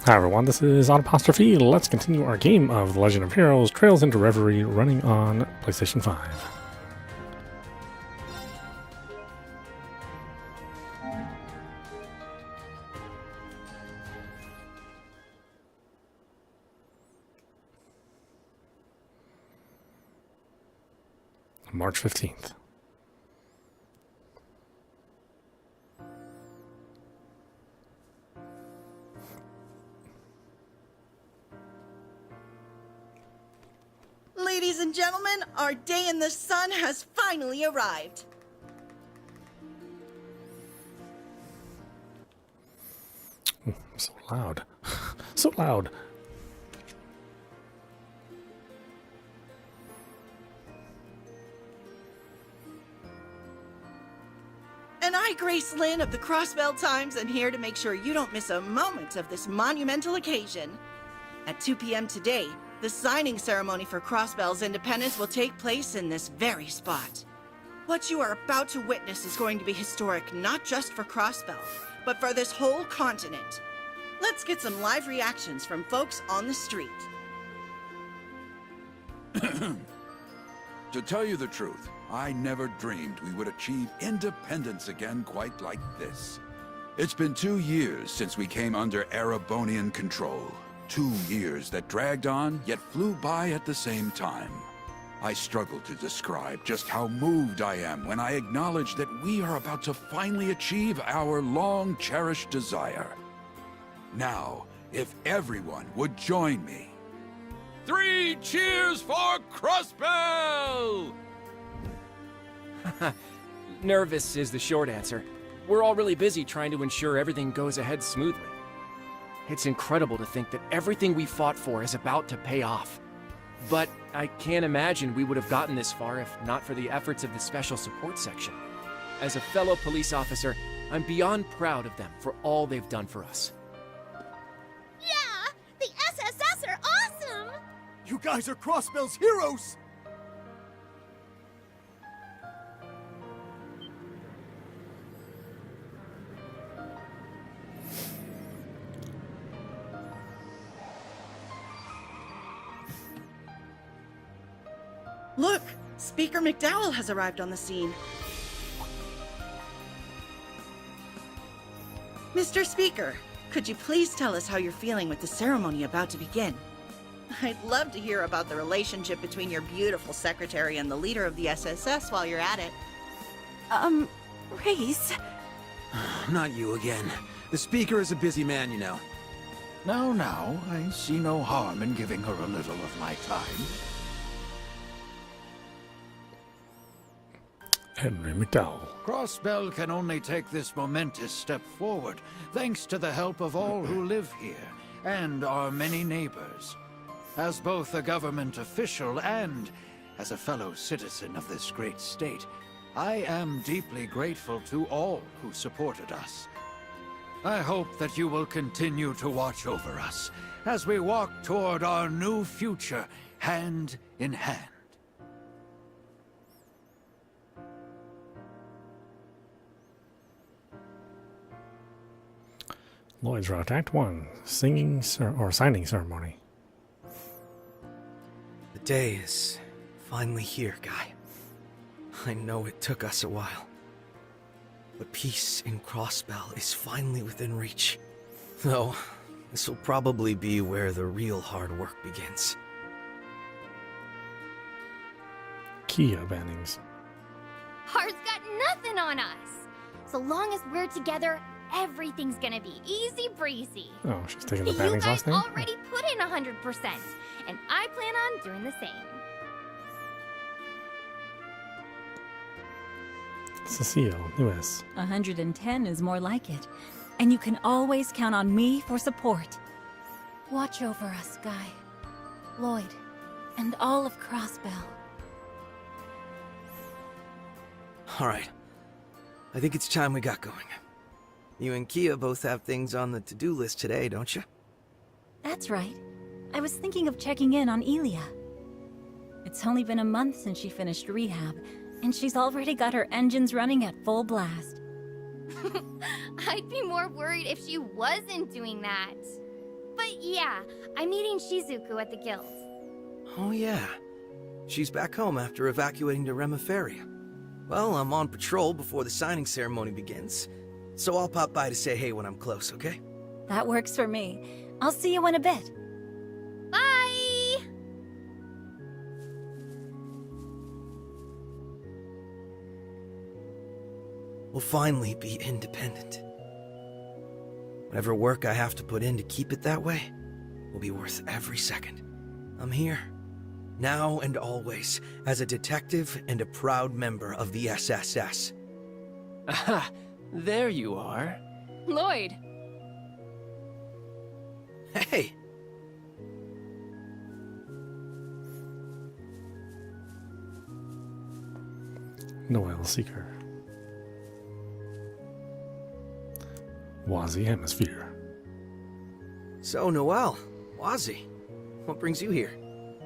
Hi everyone, this is audap. Let's continue our game of The Legend of Heroes Trails into Reverie running on PlayStation 5. March 15th. Ladies and gentlemen, our day in the sun has finally arrived. So loud. So loud. And I, Grace Lynn of the Crossbell Times, am here to make sure you don't miss a moment of this monumental occasion. At 2 p.m. today, the signing ceremony for Crossbell's independence will take place in this very spot. What you are about to witness is going to be historic not just for Crossbell, but for this whole continent. Let's get some live reactions from folks on the street. To tell you the truth, I never dreamed we would achieve independence again quite like this. It's been 2 years since we came under Erebonian control. 2 years that dragged on, yet flew by at the same time. I struggle to describe just how moved I am when I acknowledge that we are about to finally achieve our long-cherished desire. Now, if everyone would join me. 3 cheers for Crossbell! Nervous is the short answer. We're all really busy trying to ensure everything goes ahead smoothly. It's incredible to think that everything we fought for is about to pay off. But I can't imagine we would have gotten this far if not for the efforts of the Special Support Section. As a fellow police officer, I'm beyond proud of them for all they've done for us. Yeah! The SSS are awesome! You guys are Crossbell's heroes! Look, Speaker McDowell has arrived on the scene. Mr. Speaker, could you please tell us how you're feeling with the ceremony about to begin? I'd love to hear about the relationship between your beautiful secretary and the leader of the SSS while you're at it. Reese. Not you again. The Speaker is a busy man, you know. Now, I see no harm in giving her a little of my time. Henry McDowell. Crossbell can only take this momentous step forward thanks to the help of all who live here and our many neighbors. As both a government official and as a fellow citizen of this great state, I am deeply grateful to all who supported us. I hope that you will continue to watch over us as we walk toward our new future hand in hand. Lloyd's Route, Act 1, signing ceremony. The day is finally here, Guy. I know it took us a while. But peace in Crossbell is finally within reach. Though, this will probably be where the real hard work begins. Bannings. Hard's got nothing on us. So long as we're together, everything's gonna be easy breezy. Oh, she's taking the You Bannings guys last name? already put in 100%, and I plan on doing the same. Cecile, Lewis. 110 is more like it. And you can always count on me for support. Watch over us, Guy, Lloyd, and all of Crossbell. Alright. I think it's time we got going. You and Kia both have things on the to-do list today, don't you? That's right. I was thinking of checking in on Elie. It's only been a month since she finished rehab, and she's already got her engines running at full blast. I'd be more worried if she wasn't doing that. But yeah, I'm meeting Shizuku at the guild. Oh yeah. She's back home after evacuating to Remiferia. Well, I'm on patrol before the signing ceremony begins, so I'll pop by to say hey when I'm close, okay? That works for me. I'll see you in a bit. Bye! We'll finally be independent. Whatever work I have to put in to keep it that way will be worth every second. I'm here, now and always, as a detective and a proud member of the SSS. Aha, there you are. Lloyd! Hey! Noel Seeker. Wazi Hemisphere. So, Noel, Wazi, what brings you here?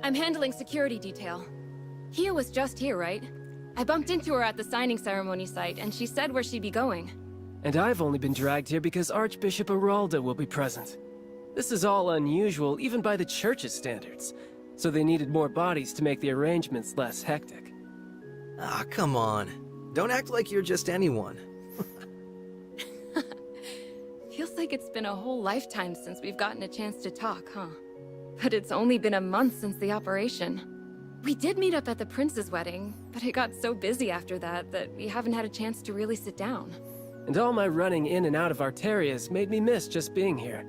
I'm handling security detail. Kia was just here, right? I bumped into her at the signing ceremony site, and she said where she'd be going. And I've only been dragged here because Archbishop Aralda will be present. This is all unusual, even by the church's standards. So they needed more bodies to make the arrangements less hectic. Ah, come on. Don't act like you're just anyone. Feels like it's been a whole lifetime since we've gotten a chance to talk, huh? But it's only been a month since the operation. We did meet up at the prince's wedding, but it got so busy after that we haven't had a chance to really sit down. And all my running in and out of Arterias made me miss just being here.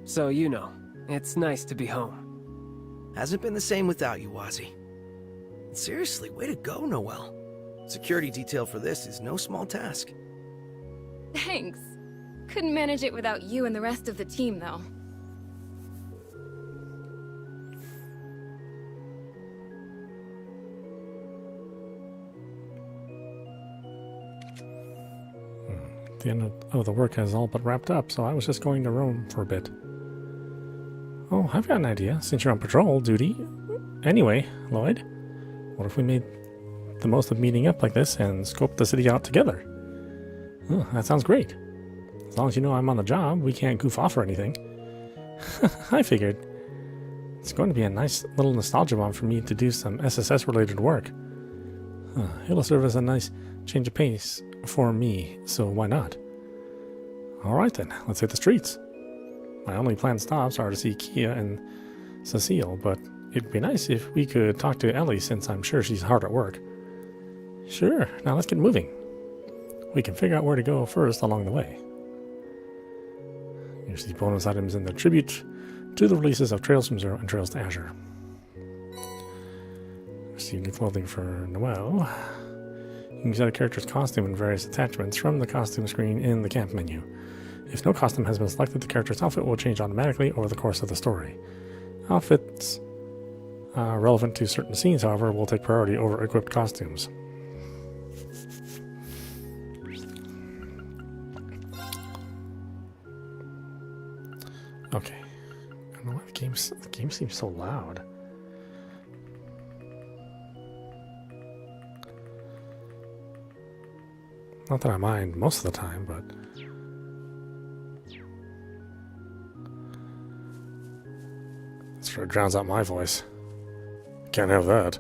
So, you know, it's nice to be home. Hasn't been the same without you, Wazi. Seriously, way to go, Noel. Security detail for this is no small task. Thanks. Couldn't manage it without you and the rest of the team, though. The end of the work has all but wrapped up, so I was just going to roam for a bit. Oh, I've got an idea, since you're on patrol duty. Anyway, Lloyd, what if we made the most of meeting up like this and scope the city out together? Oh, that sounds great. As long as you know I'm on the job, we can't goof off or anything. I figured. It's going to be a nice little nostalgia bomb for me to do some SSS-related work. It'll serve as a nice change of pace for me, so why not? Alright then, let's hit the streets. My only planned stops are to see Kia and Cecile, but it'd be nice if we could talk to Elie since I'm sure she's hard at work. Sure, now let's get moving. We can figure out where to go first along the way. Here's these bonus items in the tribute to the releases of Trails from Zero and Trails to Azure. Receive new clothing for Noel. You can set a character's costume and various attachments from the costume screen in the camp menu. If no costume has been selected, the character's outfit will change automatically over the course of the story. Outfits relevant to certain scenes, however, will take priority over equipped costumes. Okay. I don't know why the game seems so loud. Not that I mind most of the time, but it sort of drowns out my voice. Can't have that.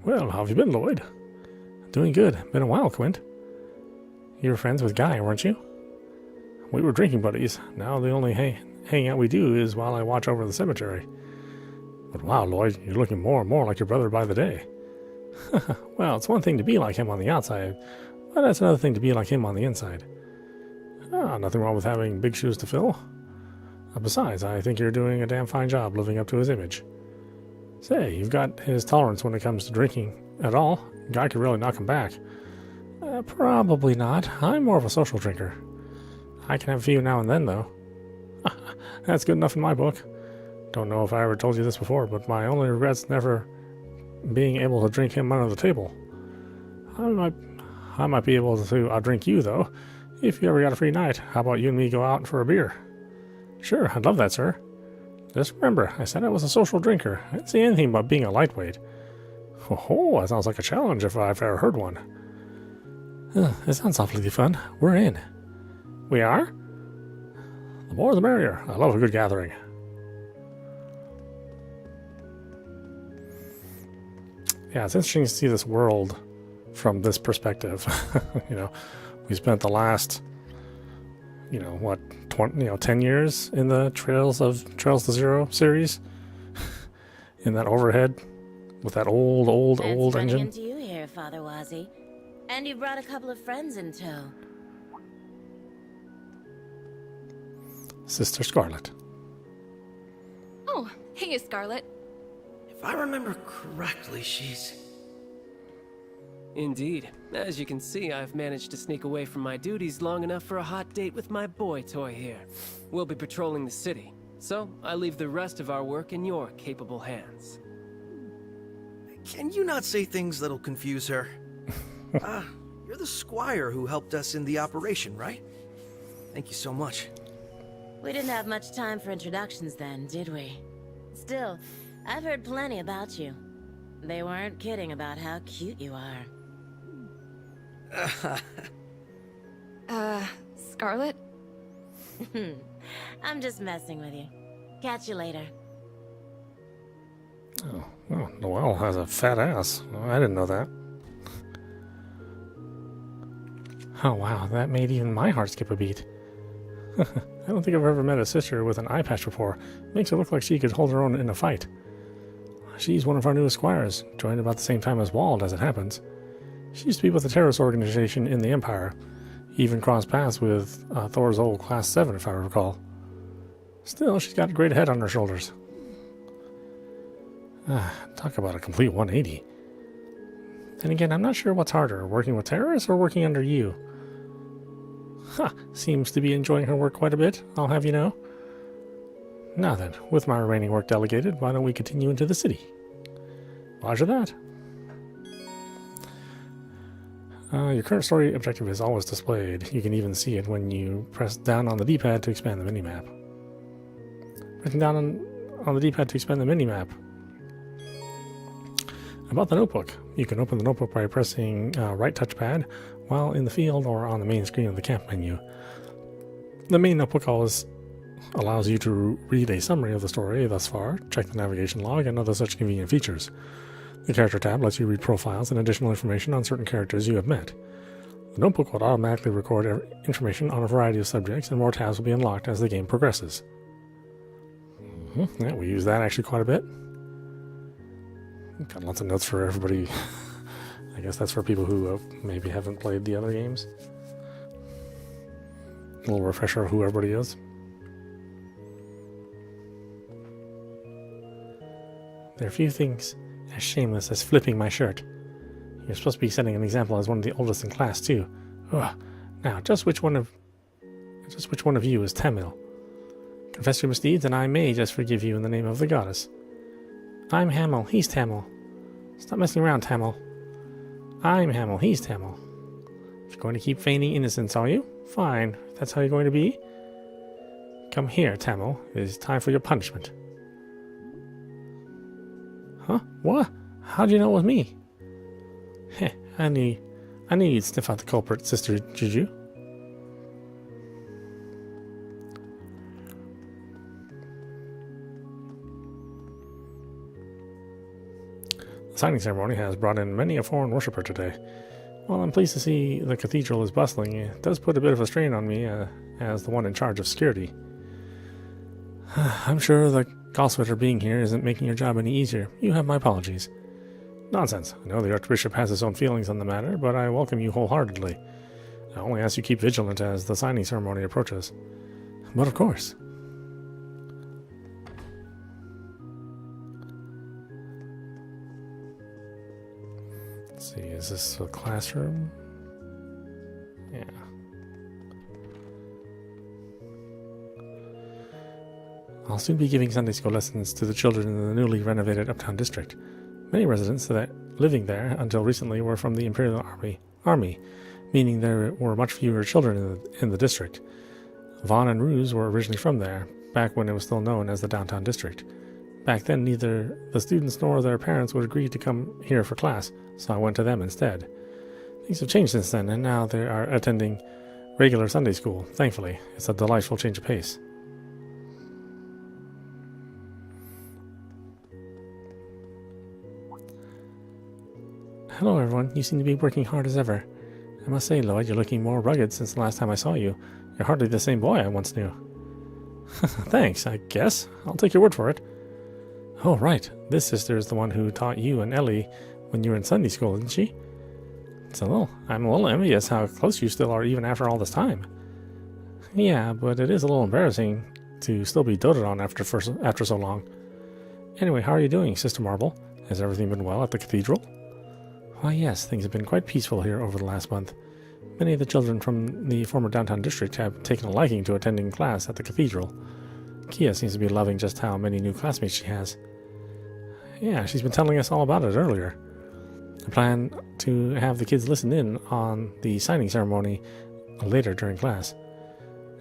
Well, how have you been, Lloyd? Doing good. Been a while, Quint. You were friends with Guy, weren't you? We were drinking buddies. Now the only hangout we do is while I watch over the cemetery. But wow, Lloyd, you're looking more and more like your brother by the day. Well, it's one thing to be like him on the outside, but it's another thing to be like him on the inside. Nothing wrong with having big shoes to fill. Besides, I think you're doing a damn fine job living up to his image. Say, you've got his tolerance when it comes to drinking at all. Guy could really knock him back. Probably not. I'm more of a social drinker. I can have a few now and then, though. That's good enough in my book. Don't know if I ever told you this before, but my only regret's never being able to drink him under the table. I might be able to outdrink you, though. If you ever got a free night, how about you and me go out for a beer? Sure, I'd love that, sir. Just remember, I said I was a social drinker. I didn't say anything about being a lightweight. Oh, that sounds like a challenge if I've ever heard one. It sounds awfully fun. We're in. We are? The more the merrier. I love a good gathering. Yeah, it's interesting to see this world from this perspective. You know, we spent the last, 10 years in the Trails to Zero series. In that overhead with that old engine. Into you here, Father Wazi. And you brought a couple of friends in tow. Sister Scarlet. Oh, hey, Scarlet. If I remember correctly, she's... Indeed. As you can see, I've managed to sneak away from my duties long enough for a hot date with my boy toy here. We'll be patrolling the city, so I leave the rest of our work in your capable hands. Can you not say things that'll confuse her? You're the squire who helped us in the operation, right? Thank you so much. We didn't have much time for introductions then, did we? Still, I've heard plenty about you. They weren't kidding about how cute you are. Scarlet? I'm just messing with you. Catch you later. Oh, Noel has a fat ass. Oh, I didn't know that. Oh wow, that made even my heart skip a beat. I don't think I've ever met a sister with an eye patch before. Makes her look like she could hold her own in a fight. She's one of our newest squires, joined about the same time as Wald, as it happens. She used to be with a terrorist organization in the Empire. Even crossed paths with Thor's old Class 7, if I recall. Still, she's got a great head on her shoulders. Talk about a complete 180. Then again, I'm not sure what's harder, working with terrorists or working under you. Seems to be enjoying her work quite a bit, I'll have you know. Now then, with my remaining work delegated, why don't we continue into the city? Roger that. Your current story objective is always displayed. You can even see it when you press down on the D-pad to expand the minimap. Pressing down on the D-pad to expand the minimap. About the notebook. You can open the notebook by pressing right touchpad while in the field or on the main screen of the camp menu. The main notebook always allows you to read a summary of the story thus far, check the navigation log, and other such convenient features. The character tab lets you read profiles and additional information on certain characters you have met. The notebook will automatically record information on a variety of subjects, and more tabs will be unlocked as the game progresses. Yeah, we use that actually quite a bit. Got lots of notes for everybody. I guess that's for people who maybe haven't played the other games. A little refresher of who everybody is. There are few things as shameless as flipping my shirt. You're supposed to be setting an example as one of the oldest in class, too. Ugh. Now, just which one of you is Tamil? Confess your misdeeds, and I may just forgive you in the name of the goddess. I'm Hamil, he's Tamil. Stop messing around, Tamil. I'm Hamil, he's Tamil. You're going to keep feigning innocence, are you? Fine, if that's how you're going to be. Come here, Tamil. It is time for your punishment. Huh? What? How'd you know it was me? Heh, I knew you'd sniff out the culprit, Sister Juju. The signing ceremony has brought in many a foreign worshipper today. While I'm pleased to see the cathedral is bustling, it does put a bit of a strain on me as the one in charge of security. I'm sure the Gallsweater being here isn't making your job any easier. You have my apologies. Nonsense. I know the Archbishop has his own feelings on the matter, but I welcome you wholeheartedly. I only ask you keep vigilant as the signing ceremony approaches. But of course. Let's see, is this a classroom? Yeah. I'll soon be giving Sunday school lessons to the children in the newly renovated Uptown District. Many residents that living there until recently were from the Imperial Army, meaning there were much fewer children in the district. Vaughn and Ruse were originally from there, back when it was still known as the Downtown District. Back then, neither the students nor their parents would agree to come here for class, so I went to them instead. Things have changed since then, and now they are attending regular Sunday school. Thankfully, it's a delightful change of pace. Hello everyone, you seem to be working hard as ever. I must say, Lloyd, you're looking more rugged since the last time I saw you. You're hardly the same boy I once knew. Thanks, I guess. I'll take your word for it. Oh, right. This sister is the one who taught you and Elie when you were in Sunday school, isn't she? I'm a little envious how close you still are even after all this time. Yeah, but it is a little embarrassing to still be doted on after so long. Anyway, how are you doing, Sister Marble? Has everything been well at the cathedral? Why, yes, things have been quite peaceful here over the last month. Many of the children from the former downtown district have taken a liking to attending class at the cathedral. Kia seems to be loving just how many new classmates she has. Yeah, she's been telling us all about it earlier. I plan to have the kids listen in on the signing ceremony later during class.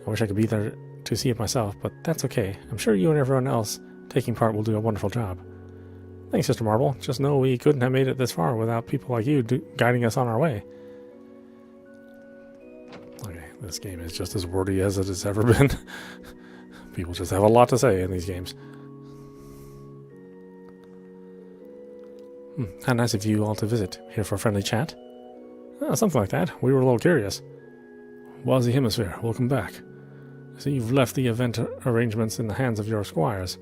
I wish I could be there to see it myself, but that's okay. I'm sure you and everyone else taking part will do a wonderful job. Thanks, Sister Marble. Just know we couldn't have made it this far without people like you guiding us on our way. Okay, this game is just as wordy as it has ever been. People just have a lot to say in these games. How nice of you all to visit. Here for a friendly chat? Something like that. We were a little curious. Wazi Hemisphere, welcome back. So you've left the event arrangements in the hands of your squires.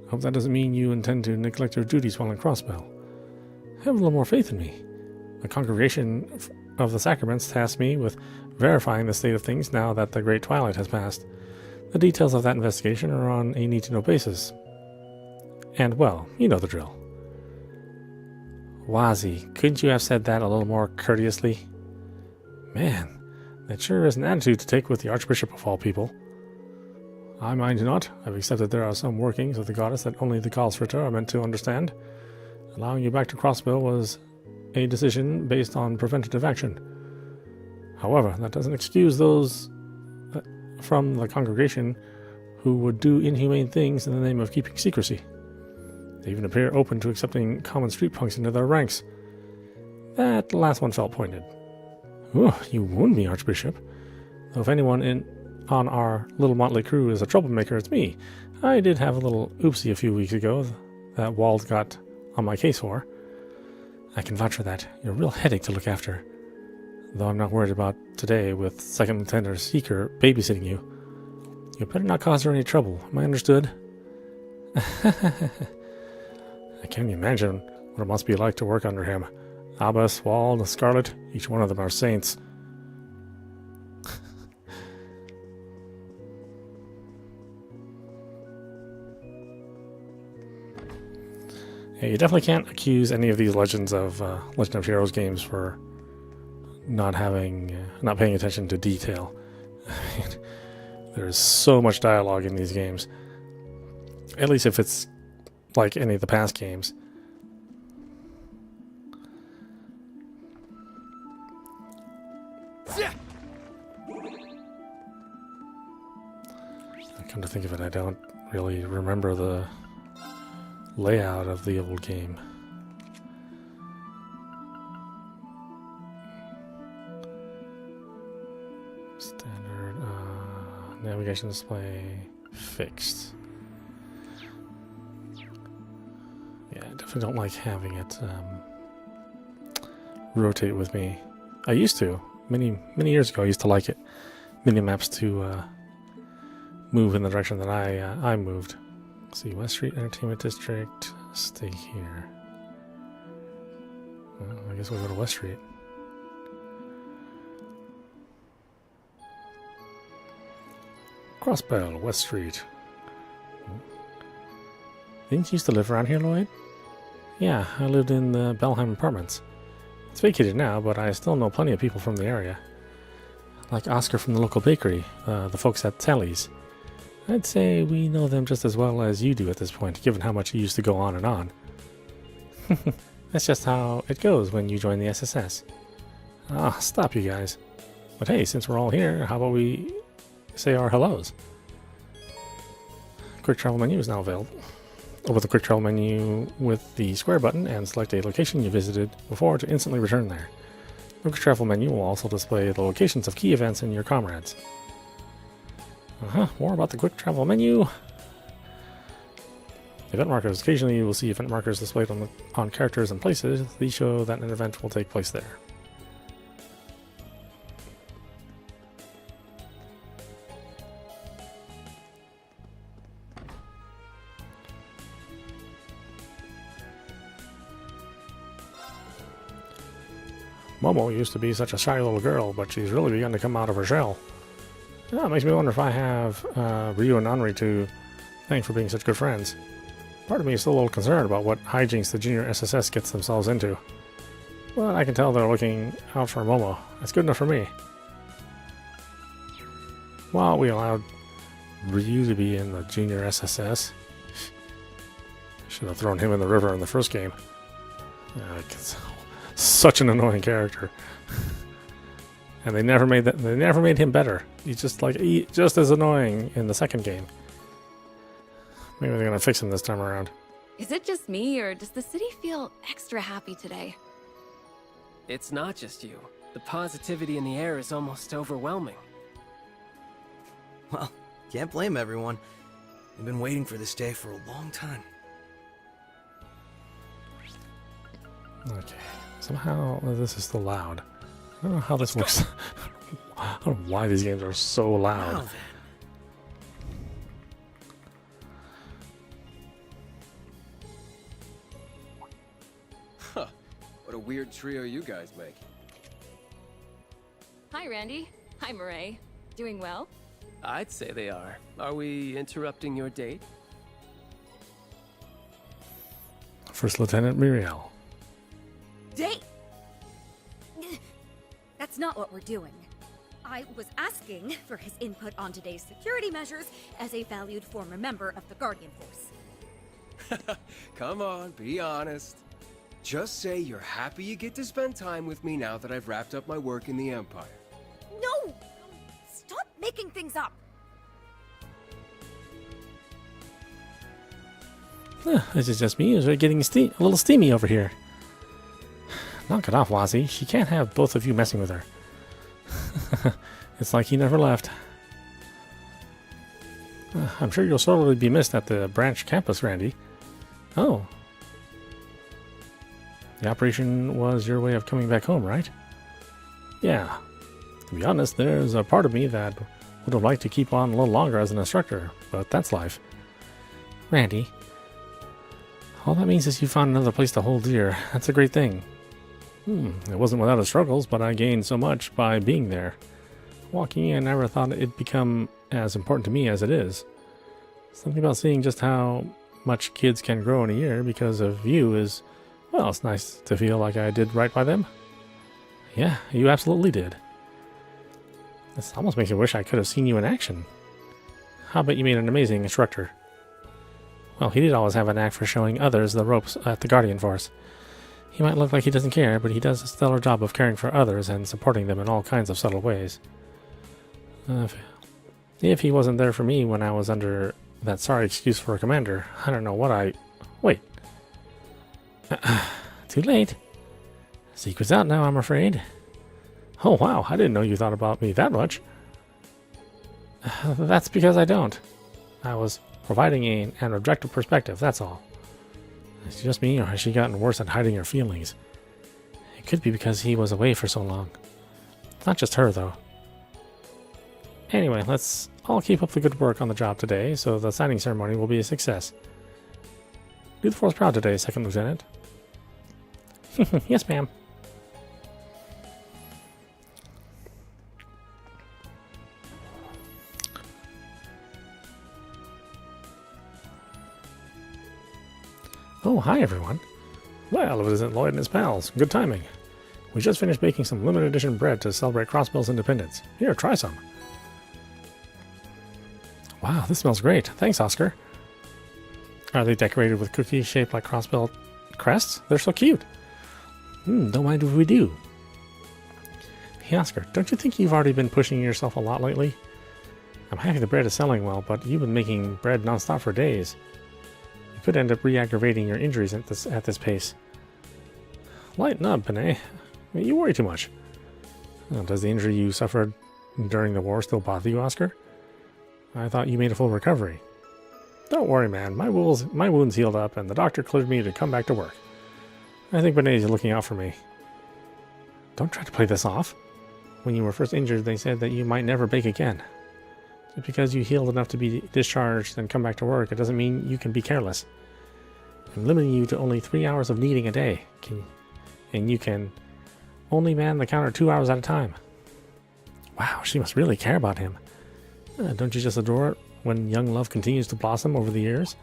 Hope that doesn't mean you intend to neglect your duties while in Crossbell. Have a little more faith in me. The Congregation of the Sacraments tasked me with verifying the state of things now that the Great Twilight has passed. The details of that investigation are on a need-to-know basis. And, well, you know the drill. Wazi, couldn't you have said that a little more courteously? Man, that sure is an attitude to take with the Archbishop of all people. I mind not. I've accepted there are some workings of the goddess that only the Kalsritter are meant to understand. Allowing you back to Crossbell was a decision based on preventative action. However, that doesn't excuse those from the congregation who would do inhumane things in the name of keeping secrecy. They even appear open to accepting common street punks into their ranks. That last one felt pointed. Ooh, you wound me, Archbishop. Though if anyone on our little motley crew is a troublemaker, it's me. I did have a little oopsie a few weeks ago that Wald got on my case for. I can vouch for that. You're a real headache to look after. Though I'm not worried about today with Second Lieutenant Seeker babysitting you. You better not cause her any trouble. Am I understood? I can't imagine what it must be like to work under him. Abbas, Wald, Scarlet, each one of them are saints. Yeah, you definitely can't accuse any of these Legend of Heroes games for not paying attention to detail. There's so much dialogue in these games. At least if it's like any of the past games. Come to think of it, I don't really remember the layout of the old game. Standard navigation display fixed. Yeah, I definitely don't like having it rotate with me. I used to. Many years ago I used to like it. Mini-maps to move in the direction that I moved. Let's see, West Street Entertainment District. Stay here. Well, I guess we'll go to West Street. Crossbell, West Street. Didn't you used to live around here, Lloyd? Yeah, I lived in the Belheim Apartments. It's vacated now, but I still know plenty of people from the area. Like Oscar from the local bakery, the folks at Tally's. I'd say we know them just as well as you do at this point, given how much you used to go on and on. That's just how it goes when you join the SSS. Ah, stop you guys. But hey, since we're all here, how about we say our hellos? quick travel menu is now available. Open the quick travel menu with the square button and select a location you visited before to instantly return there. The quick travel menu will also display the locations of key events and your comrades. More about the quick travel menu. Event markers. Occasionally you will see event markers displayed on characters and places. These show that an event will take place there. Momo used to be such a shy little girl, but she's really begun to come out of her shell. Yeah, it makes me wonder if I have Ryu and Anri to thank for being such good friends. Part of me is still a little concerned about what hijinks the junior SSS gets themselves into. But I can tell they're looking out for Momo. That's good enough for me. Well, we allowed Ryu to be in the junior SSS. Should have thrown him in the river in the first game. It's such an annoying character. And they never made him better. He's just just as annoying in the second game. Maybe they're gonna fix him this time around. Is it just me, or does the city feel extra happy today? It's not just you. The positivity in the air is almost overwhelming. Well, can't blame everyone. We've been waiting for this day for a long time. Okay. Somehow this is still loud. I don't know how this works. I don't know why these games are so loud. Wow, Huh. What a weird trio you guys make. Hi, Randy. Hi, Murray. Doing well? I'd say they are. Are we interrupting your date? First Lieutenant Muriel. Date? That's not what we're doing. I was asking for his input on today's security measures as a valued former member of the Guardian Force. Come on, be honest. Just say you're happy you get to spend time with me now that I've wrapped up my work in the Empire. No! Stop making things up! This is just me. Is getting a little steamy over here. Knock it off, Wazzy. She can't have both of you messing with her. It's like he never left. I'm sure you'll sorely be missed at the branch campus, Randy. Oh. The operation was your way of coming back home, right? Yeah. To be honest, there's a part of me that would have liked to keep on a little longer as an instructor, but that's life. Randy. All that means is you found another place to hold dear. That's a great thing. It wasn't without its struggles, but I gained so much by being there. Walking in, I never thought it'd become as important to me as it is. Something about seeing just how much kids can grow in a year because of you is, well, it's nice to feel like I did right by them. Yeah, you absolutely did. This almost makes me wish I could have seen you in action. How about you made an amazing instructor? Well, he did always have a knack for showing others the ropes at the Guardian Force. He might look like he doesn't care, but he does a stellar job of caring for others and supporting them in all kinds of subtle ways. If he wasn't there for me when I was under that sorry excuse for a commander, I don't know what I... Wait. Too late. Secret's out now, I'm afraid. Oh, wow, I didn't know you thought about me that much. That's because I don't. I was providing an objective perspective, that's all. It's just me, or has she gotten worse at hiding her feelings? It could be because he was away for so long. It's not just her, though. Anyway, let's all keep up the good work on the job today, so the signing ceremony will be a success. Do the Force proud today, Second Lieutenant. Yes, ma'am. Oh, hi everyone. Well, if it isn't Lloyd and his pals, good timing. We just finished baking some limited edition bread to celebrate Crossbell's independence. Here, try some. Wow, this smells great. Thanks, Oscar. Are they decorated with cookies shaped like Crossbell crests? They're so cute. Don't mind if we do. Hey, Oscar, don't you think you've already been pushing yourself a lot lately? I'm happy the bread is selling well, but you've been making bread non-stop for days. You could end up re-aggravating your injuries at this pace. Lighten up, Benet. You worry too much. Does the injury you suffered during the war still bother you, Oscar? I thought you made a full recovery. Don't worry, man. My wounds healed up, and the doctor cleared me to come back to work. I think Benet is looking out for me. Don't try to play this off. When you were first injured, they said that you might never bake again. Just because you healed enough to be discharged and come back to work, it doesn't mean you can be careless. I'm limiting you to only 3 hours of kneading a day. And you can only man the counter 2 hours at a time. Wow, she must really care about him. Don't you just adore it when young love continues to blossom over the years?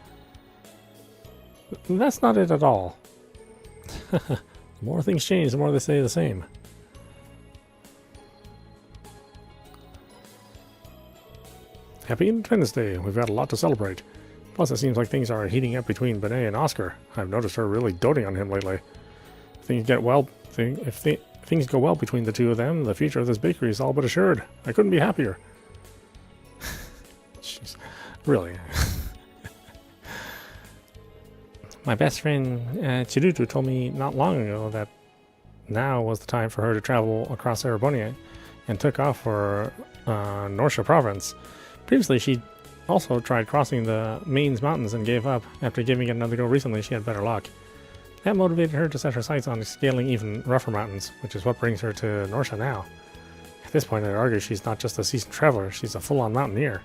That's not it at all. The more things change, the more they stay the same. Happy Independence Day. We've got a lot to celebrate. Plus, it seems like things are heating up between Benet and Oscar. I've noticed her really doting on him lately. If things go well between the two of them, the future of this bakery is all but assured. I couldn't be happier. Jeez, really. My best friend Chirutu told me not long ago that now was the time for her to travel across Erebonia and took off for Norsha province. Previously, she also tried crossing the Mains Mountains and gave up. After giving it another go recently, she had better luck. That motivated her to set her sights on scaling even rougher mountains, which is what brings her to Norsha now. At this point, I'd argue she's not just a seasoned traveler, she's a full-on mountaineer.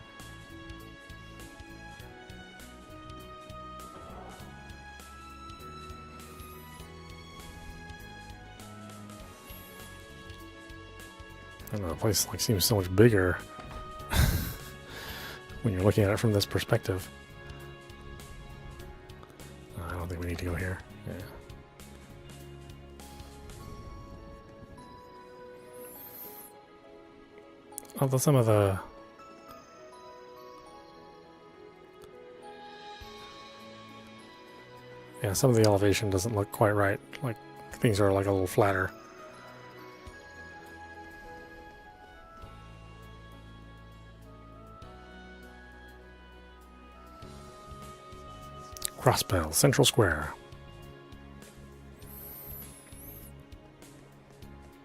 I don't know, the place seems so much bigger when you're looking at it from this perspective. I don't think we need to go here. Yeah. Although some of the elevation doesn't look quite right. Like things are like a little flatter. Crossbell, Central Square.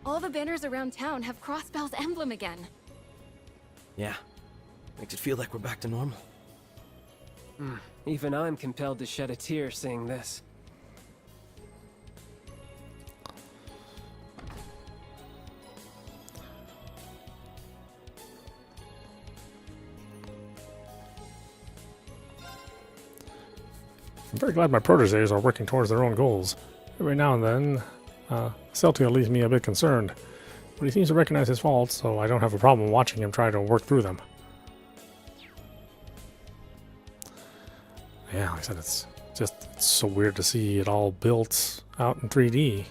All the banners around town have Crossbell's emblem again. Yeah. Makes it feel like we're back to normal. Even I'm compelled to shed a tear seeing this. I'm very glad my proteges are working towards their own goals. Every now and then, Celtia leaves me a bit concerned, but he seems to recognize his faults, so I don't have a problem watching him try to work through them. Yeah, like I said, it's so weird to see it all built out in 3D.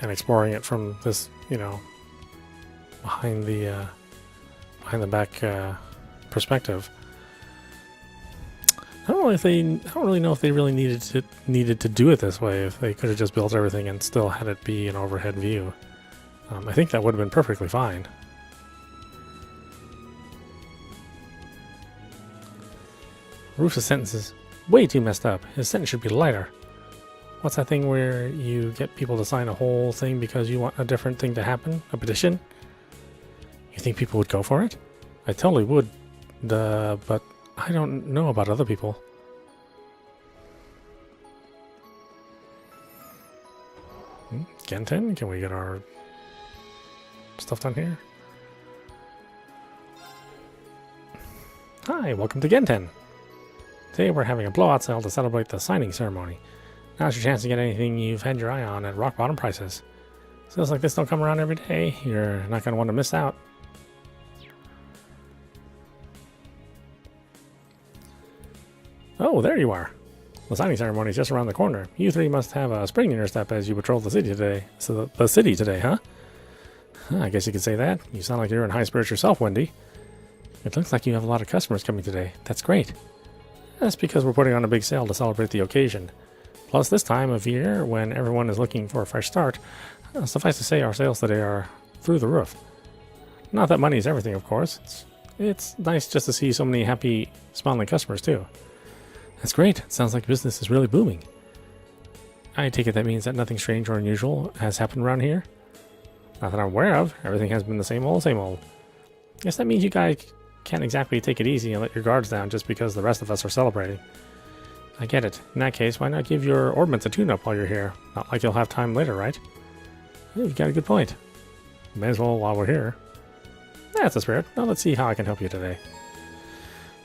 And exploring it from this, behind the back perspective. I don't really know if they really needed to do it this way. If they could have just built everything and still had it be an overhead view, I think that would have been perfectly fine. Roof's sentence is way too messed up. His sentence should be lighter. What's that thing where you get people to sign a whole thing because you want a different thing to happen? A petition? You think people would go for it? I totally would, but I don't know about other people. Genten? Can we get our stuff done here? Hi, welcome to Genten. Today we're having a blowout sale to celebrate the signing ceremony. Now's your chance to get anything you've had your eye on at rock bottom prices. Sales like this don't come around every day. You're not going to want to miss out. Oh, there you are. The signing ceremony is just around the corner. You three must have a spring in your step as you patrol the city today. So the city today, huh? I guess you could say that. You sound like you're in high spirits yourself, Wendy. It looks like you have a lot of customers coming today. That's great. That's because we're putting on a big sale to celebrate the occasion. Plus, this time of year, when everyone is looking for a fresh start, suffice to say our sales today are through the roof. Not that money is everything, of course. It's nice just to see so many happy, smiling customers, too. That's great. It sounds like business is really booming. I take it that means that nothing strange or unusual has happened around here? Not that I'm aware of. Everything has been the same old, same old. Guess that means you guys can't exactly take it easy and let your guards down just because the rest of us are celebrating. I get it. In that case, why not give your orbments a tune-up while you're here? Not like you'll have time later, right? Yeah, you've got a good point. May as well while we're here. That's a spirit. Now let's see how I can help you today.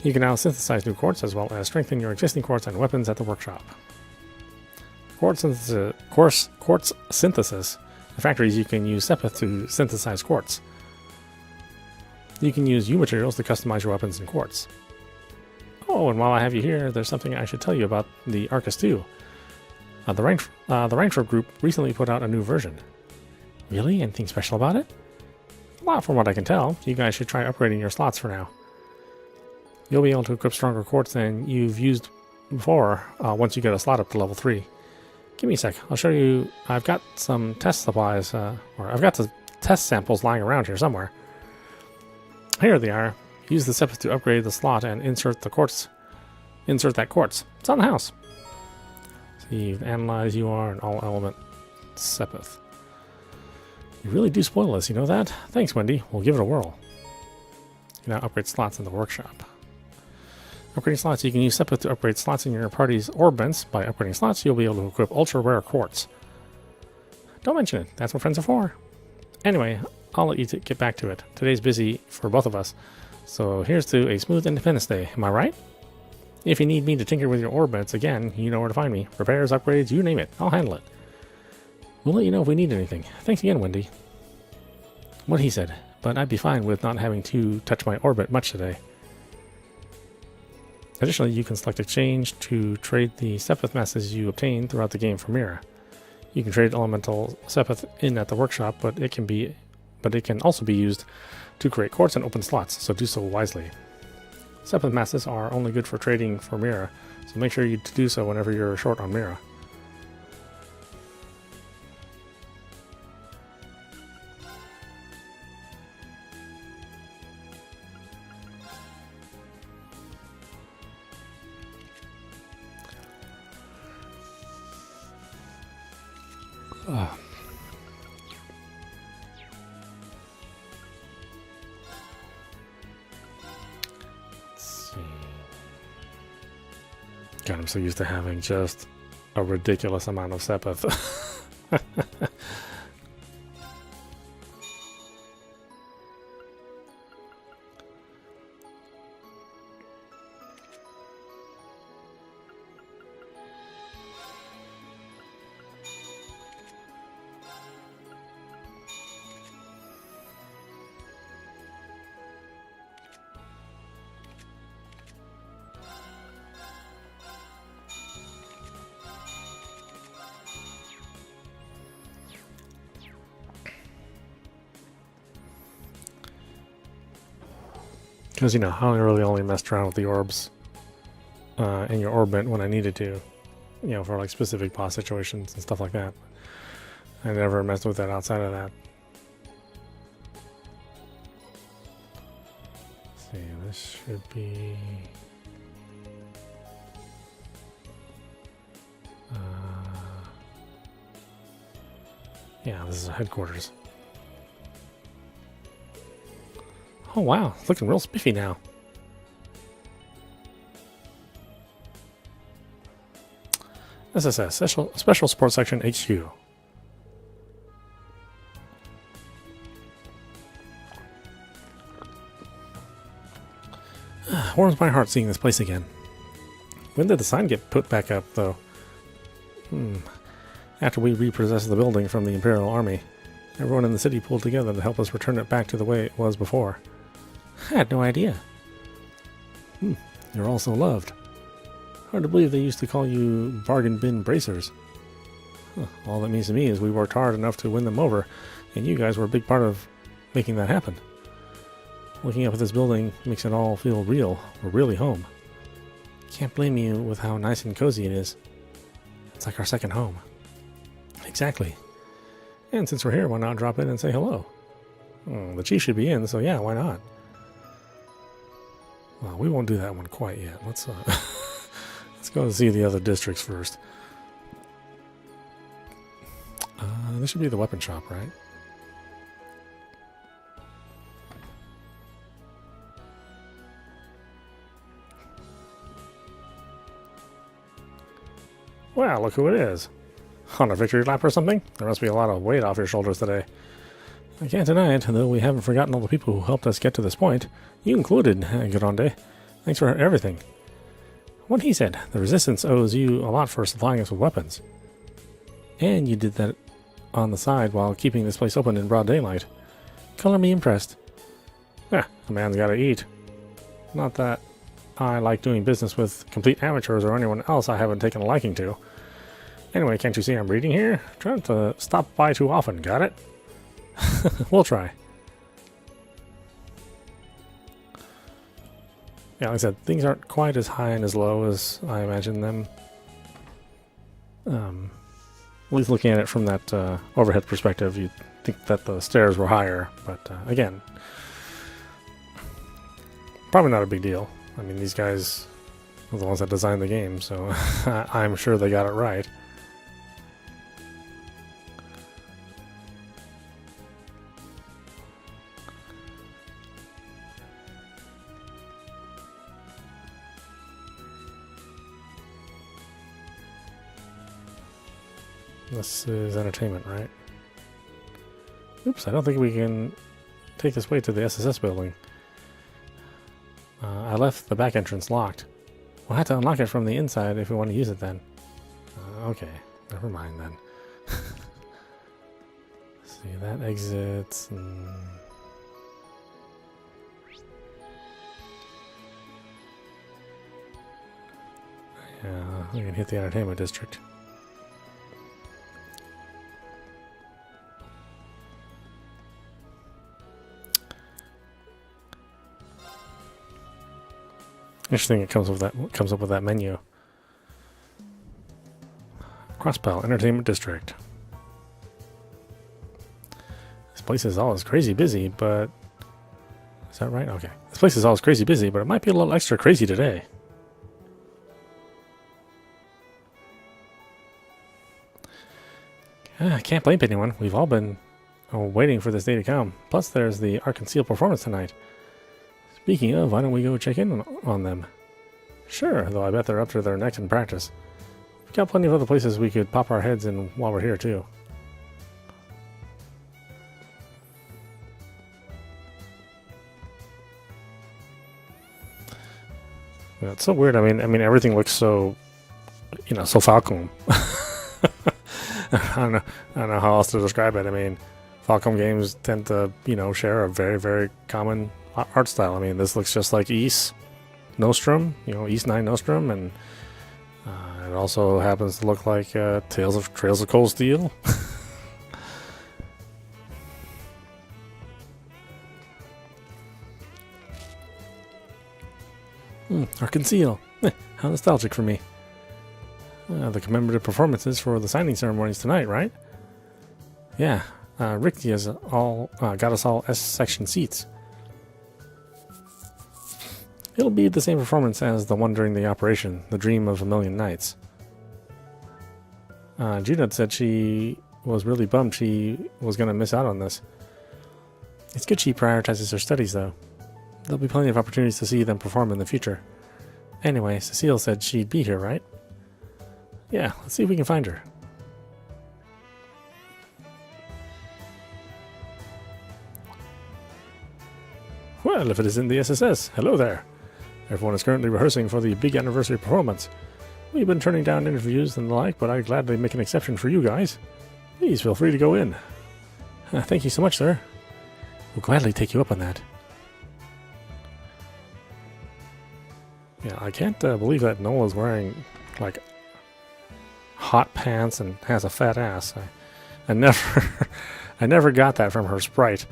You can now synthesize new quartz as well as strengthen your existing quartz and weapons at the workshop. Quartz synthesis. In factories, you can use Sepith to synthesize quartz. You can use U materials to customize your weapons in quartz. Oh, and while I have you here, there's something I should tell you about the Arcus 2. The Reinford group recently put out a new version. Really? Anything special about it? Well, from what I can tell, you guys should try upgrading your slots for now. You'll be able to equip stronger quartz than you've used before once you get a slot up to level 3. Give me a sec. I'll show you. I've got some test supplies, or I've got the test samples lying around here somewhere. Here they are. Use the Sepith to upgrade the slot and insert the quartz. Insert that quartz. It's on the house. See, analyze UR and all element Sepith. You really do spoil us, you know that? Thanks, Wendy. We'll give it a whirl. You now upgrade slots in the workshop. Upgrading slots, you can use Sepith to upgrade slots in your party's orbments. By upgrading slots, you'll be able to equip ultra-rare quartz. Don't mention it. That's what friends are for. Anyway, I'll let you get back to it. Today's busy for both of us. So here's to a smooth Independence Day. Am I right? If you need me to tinker with your orbits again, you know where to find me. Repairs, upgrades, you name it. I'll handle it. We'll let you know if we need anything. Thanks again, Wendy. What he said, but I'd be fine with not having to touch my orbit much today. Additionally, you can select exchange to trade the Sepith masses you obtain throughout the game for Mira. You can trade elemental Sepith in at the workshop, but it can also be used to create quartz and open slots, so do so wisely. Sepith masses are only good for trading for Mira, so make sure you do so whenever you're short on Mira. God, I'm so used to having just a ridiculous amount of Sepith. Because, you know, I really only messed around with the orbs in your orbit when I needed to. You know, for like specific boss situations and stuff like that. I never messed with that outside of that. Let's see, this should be... yeah, this is headquarters. Oh wow, it's looking real spiffy now. SSS, Special Support Section HQ. Warms my heart seeing this place again. When did the sign get put back up, though? After we repossessed the building from the Imperial Army, everyone in the city pulled together to help us return it back to the way it was before. I had no idea. You're all so loved. Hard to believe they used to call you bargain bin bracers. All that means to me is we worked hard enough to win them over, and you guys were a big part of making that happen. Looking up at this building makes it all feel real. We're really home. Can't blame you with how nice and cozy it is. It's like our second home. Exactly. And since we're here, why not drop in and say hello? The chief should be in, so yeah, why not? Well, we won't do that one quite yet. Let's let's go see the other districts first. This should be the weapon shop, right? Well, look who it is. On a victory lap or something? There must be a lot of weight off your shoulders today. I can't deny it, though we haven't forgotten all the people who helped us get to this point. You included, Grande. Thanks for everything. What he said, the Resistance owes you a lot for supplying us with weapons. And you did that on the side while keeping this place open in broad daylight. Color me impressed. A man's gotta eat. Not that I like doing business with complete amateurs or anyone else I haven't taken a liking to. Anyway, can't you see I'm reading here? Trying to stop by too often, got it? We'll try. Yeah, like I said, things aren't quite as high and as low as I imagined them. At least looking at it from that overhead perspective, you'd think that the stairs were higher. But again, probably not a big deal. I mean, these guys were the ones that designed the game, so I'm sure they got it right. This is entertainment, right? Oops, I don't think we can take this way to the SSS building. I left the back entrance locked. We'll have to unlock it from the inside if we want to use it then. Okay, never mind then. See, that exits. Yeah, we can hit the entertainment district. Interesting, it comes up with that menu. Crossbell Entertainment District. This place is always crazy busy, but is that right? Okay. This place is always crazy busy, but it might be a little extra crazy today. I can't blame anyone. We've all been waiting for this day to come. Plus, there's the Arc and Seal performance tonight. Speaking of, why don't we go check in on them? Sure, though I bet they're up to their necks in practice. We've got plenty of other places we could pop our heads in while we're here, too. Yeah, it's so weird. I mean, everything looks so, so Falcom. I don't know how else to describe it. I mean, Falcom games tend to, share a very, very common art style. I mean, this looks just like Ys Nostrum, Ys 9 Nostrum, and it also happens to look like Trails of Cold Steel. Arc and Seal. How nostalgic for me. The commemorative performances for the signing ceremonies tonight, right? Yeah, Rixia's got us all S-section seats. It'll be the same performance as the one during the operation, The Dream of a Million Nights. Judith said she was really bummed she was going to miss out on this. It's good she prioritizes her studies, though. There'll be plenty of opportunities to see them perform in the future. Anyway, Cecile said she'd be here, right? Yeah, let's see if we can find her. Well, if it isn't the SSS, hello there. Everyone is currently rehearsing for the big anniversary performance. We've been turning down interviews and the like, but I'd gladly make an exception for you guys. Please feel free to go in. Thank you so much, sir. We'll gladly take you up on that. Yeah, I can't believe that Noel is wearing, like, hot pants and has a fat ass. I never got that from her sprite.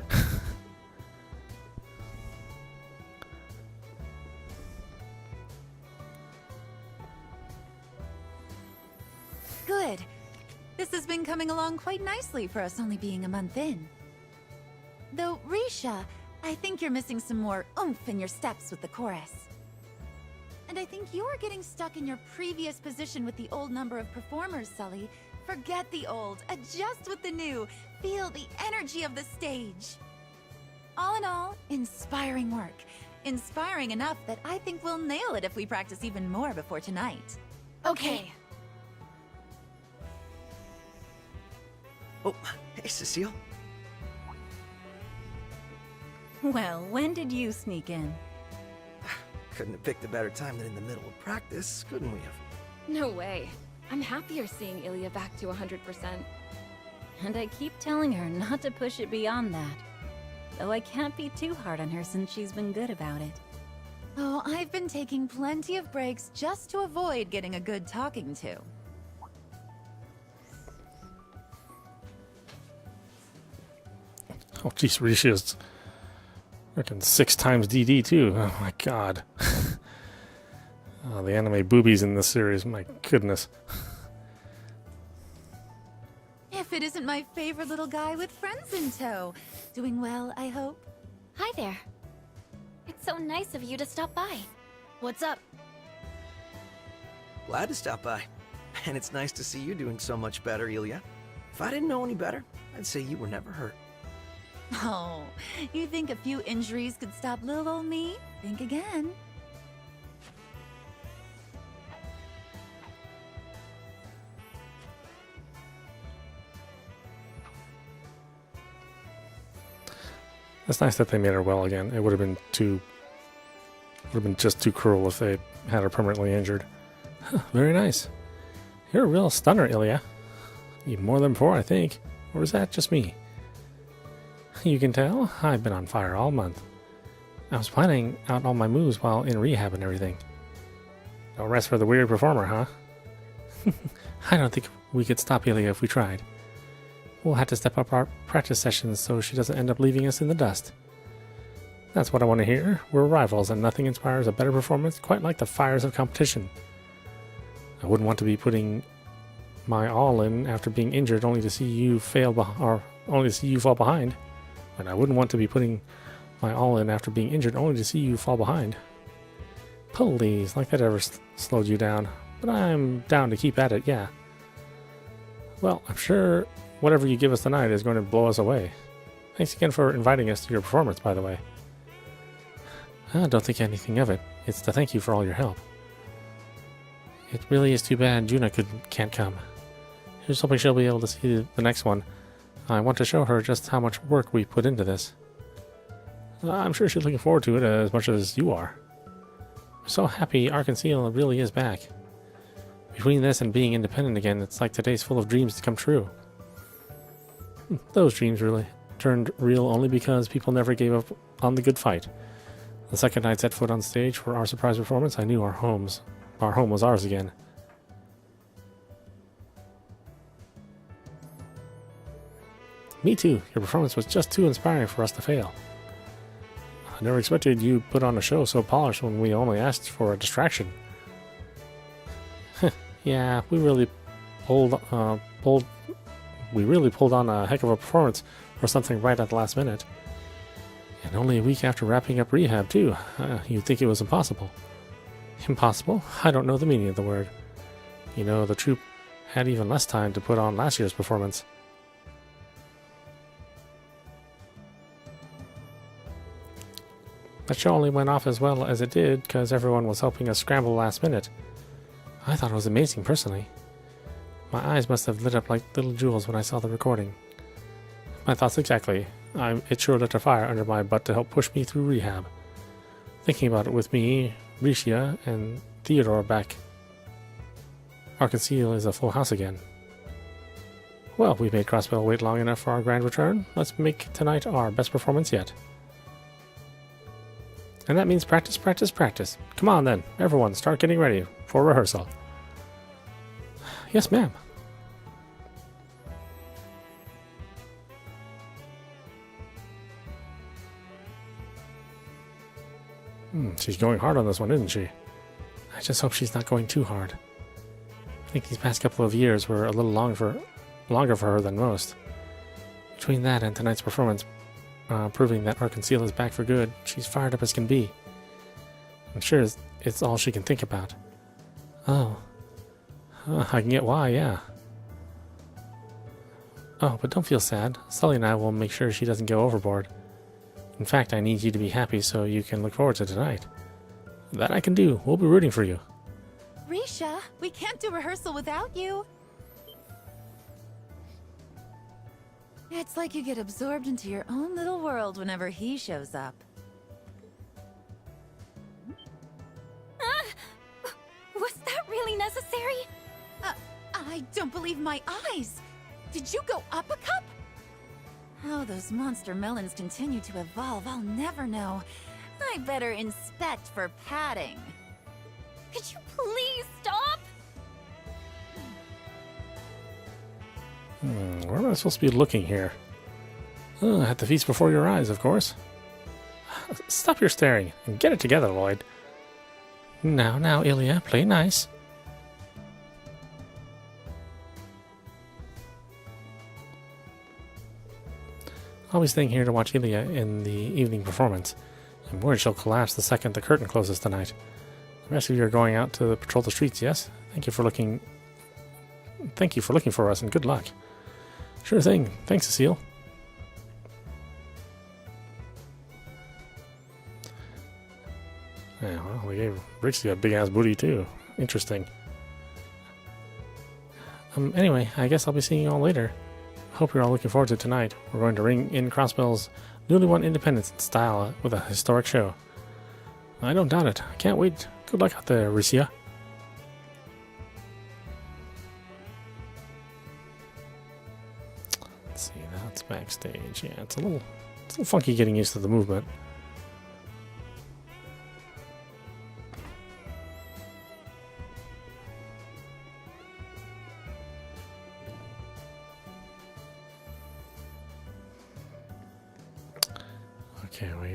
early for us only being a month in. Though, Rixia, I think you're missing some more oomph in your steps with the chorus. And I think you're getting stuck in your previous position with the old number of performers, Sully. Forget the old, adjust with the new, feel the energy of the stage. All in all, inspiring work. Inspiring enough that I think we'll nail it if we practice even more before tonight. Okay. Oh, hey, Cecile. Well, when did you sneak in? Couldn't have picked a better time than in the middle of practice, couldn't we have? No way. I'm happier seeing Elie back to 100%. And I keep telling her not to push it beyond that. Though I can't be too hard on her since she's been good about it. Oh, I've been taking plenty of breaks just to avoid getting a good talking to. Oh, jeez, Rishia's freaking 6 times DD, too. Oh, my God. Oh, the anime boobies in this series, my goodness. If it isn't my favorite little guy with friends in tow. Doing well, I hope. Hi there. It's so nice of you to stop by. What's up? Glad to stop by. And it's nice to see you doing so much better, Elie. If I didn't know any better, I'd say you were never hurt. Oh, you think a few injuries could stop little old me? Think again. It's nice that they made her well again. It would have been just too cruel if they had her permanently injured. Very nice. You're a real stunner, Elie. Even more than before, I think. Or is that just me? You can tell, I've been on fire all month. I was planning out all my moves while in rehab and everything. No rest for the weird performer, huh? I don't think we could stop Elie if we tried. We'll have to step up our practice sessions so she doesn't end up leaving us in the dust. That's what I want to hear. We're rivals and nothing inspires a better performance quite like the fires of competition. I wouldn't want to be putting my all in after being injured only to see you fall behind. And I wouldn't want to be putting my all in after being injured only to see you fall behind. Please, like that ever slowed you down. But I'm down to keep at it, yeah. Well, I'm sure whatever you give us tonight is going to blow us away. Thanks again for inviting us to your performance, by the way. I don't think anything of it. It's to thank you for all your help. It really is too bad Juna can't come. Here's hoping she'll be able to see the next one. I want to show her just how much work we put into this. I'm sure she's looking forward to it as much as you are. I'm so happy Arkansas really is back. Between this and being independent again, it's like today's full of dreams to come true. Those dreams really turned real only because people never gave up on the good fight. The second I set foot on stage for our surprise performance, I knew our home was ours again. Me too. Your performance was just too inspiring for us to fail. I never expected you put on a show so polished when we only asked for a distraction. Yeah, we really pulled on a heck of a performance for something right at the last minute. And only a week after wrapping up rehab, too. You'd think it was impossible. Impossible? I don't know the meaning of the word. You know, the troupe had even less time to put on last year's performance. That show only went off as well as it did because everyone was helping us scramble last minute. I thought it was amazing, personally. My eyes must have lit up like little jewels when I saw the recording. My thoughts exactly. It sure lit a fire under my butt to help push me through rehab. Thinking about it with me, Rixia, and Theodore back, Arkansas is a full house again. Well, we made Crossbell wait long enough for our grand return. Let's make tonight our best performance yet. And that means practice, practice, practice. Come on then, everyone, start getting ready for rehearsal. Yes, ma'am. She's going hard on this one, isn't she? I just hope she's not going too hard. I think these past couple of years were a little longer for her than most. Between that and tonight's performance, proving that Arkansas is back for good, she's fired up as can be. I'm sure it's all she can think about. Oh. I can get why, yeah. Oh, but don't feel sad. Sully and I will make sure she doesn't go overboard. In fact, I need you to be happy so you can look forward to tonight. That I can do. We'll be rooting for you. Rixia, we can't do rehearsal without you. It's like you get absorbed into your own little world whenever he shows up. Was that really necessary? I don't believe my eyes. Did you go up a cup? How those monster melons continue to evolve, I'll never know. I better inspect for padding. Could you please stop? Where am I supposed to be looking here? At the feast before your eyes, of course. Stop your staring and get it together, Lloyd. Now, Elie, play nice. I'll be staying here to watch Elie in the evening performance. I'm worried she'll collapse the second the curtain closes tonight. The rest of you are going out to patrol the streets, yes? Thank you for looking for us, and good luck. Sure thing. Thanks, Cecile. Yeah, well, we gave Rixia a big-ass booty, too. Interesting. Anyway, I guess I'll be seeing you all later. Hope you're all looking forward to tonight. We're going to ring in Crossbell's newly won independence in style with a historic show. I don't doubt it. I can't wait. Good luck out there, Rixia. Let's see, that's backstage. Yeah, it's a little funky getting used to the movement. Okay, we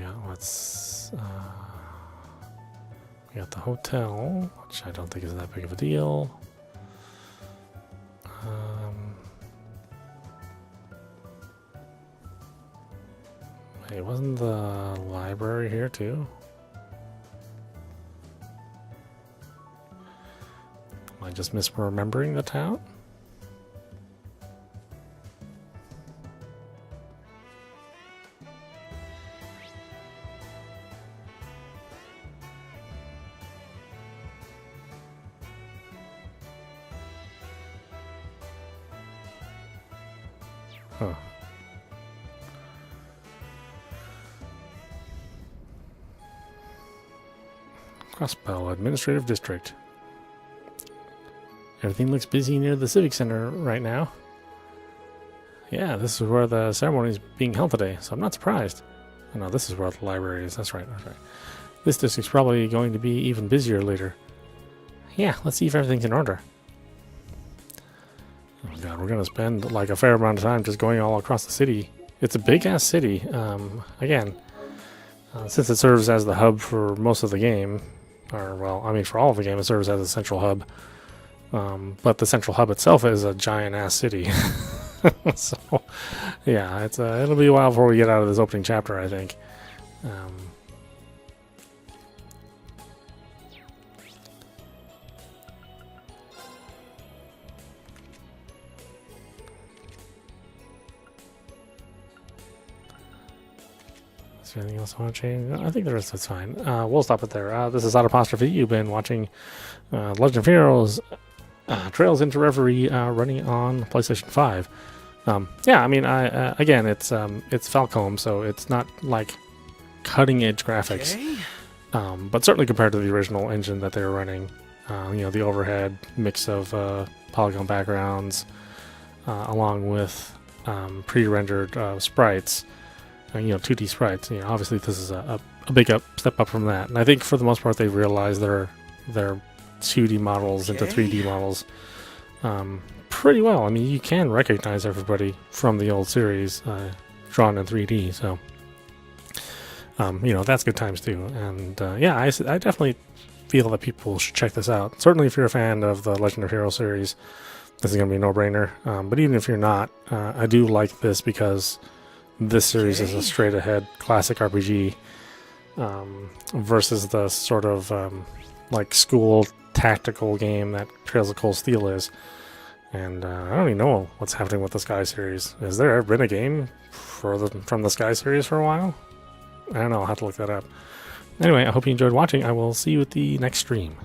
got the hotel, which I don't think is that big of a deal. Hey, wasn't the library here too? Am I just misremembering the town? Huh. Crossbell Administrative District. Everything looks busy near the Civic Center right now. Yeah, this is where the ceremony is being held today, so I'm not surprised. Oh, no, this is where the library is. That's right. This district's probably going to be even busier later. Yeah, let's see if everything's in order. Oh god, we're going to spend like a fair amount of time just going all across the city. It's a big-ass city. Again, since it serves as the hub for most of the game, or, well, I mean, for all of the game, it serves as a central hub. But the central hub itself is a giant-ass city. So, yeah, it'll be a while before we get out of this opening chapter, I think. Is there anything else I want to change? I think the rest is fine. We'll stop it there. This is Audapostrophe. You've been watching Legend of Heroes Trails into Reverie running on PlayStation 5. Yeah, I mean, again, it's Falcom, so it's not like cutting-edge graphics. Okay. But certainly compared to the original engine that they were running, the overhead mix of polygon backgrounds along with pre-rendered sprites, 2D sprites. Obviously this is a big step up from that. And I think for the most part they've realized their 2D models into 3D models pretty well. I mean, you can recognize everybody from the old series drawn in 3D, so that's good times too. And yeah, I definitely feel that people should check this out. Certainly if you're a fan of the Legend of Heroes series, this is going to be a no-brainer. But even if you're not, I do like this because this series is a straight-ahead classic RPG versus the sort of like school tactical game that Trails of Cold Steel is. And I don't even know what's happening with the Sky series. Has there ever been a game from the Sky series for a while? I don't know. I'll have to look that up. Anyway, I hope you enjoyed watching. I will see you at the next stream.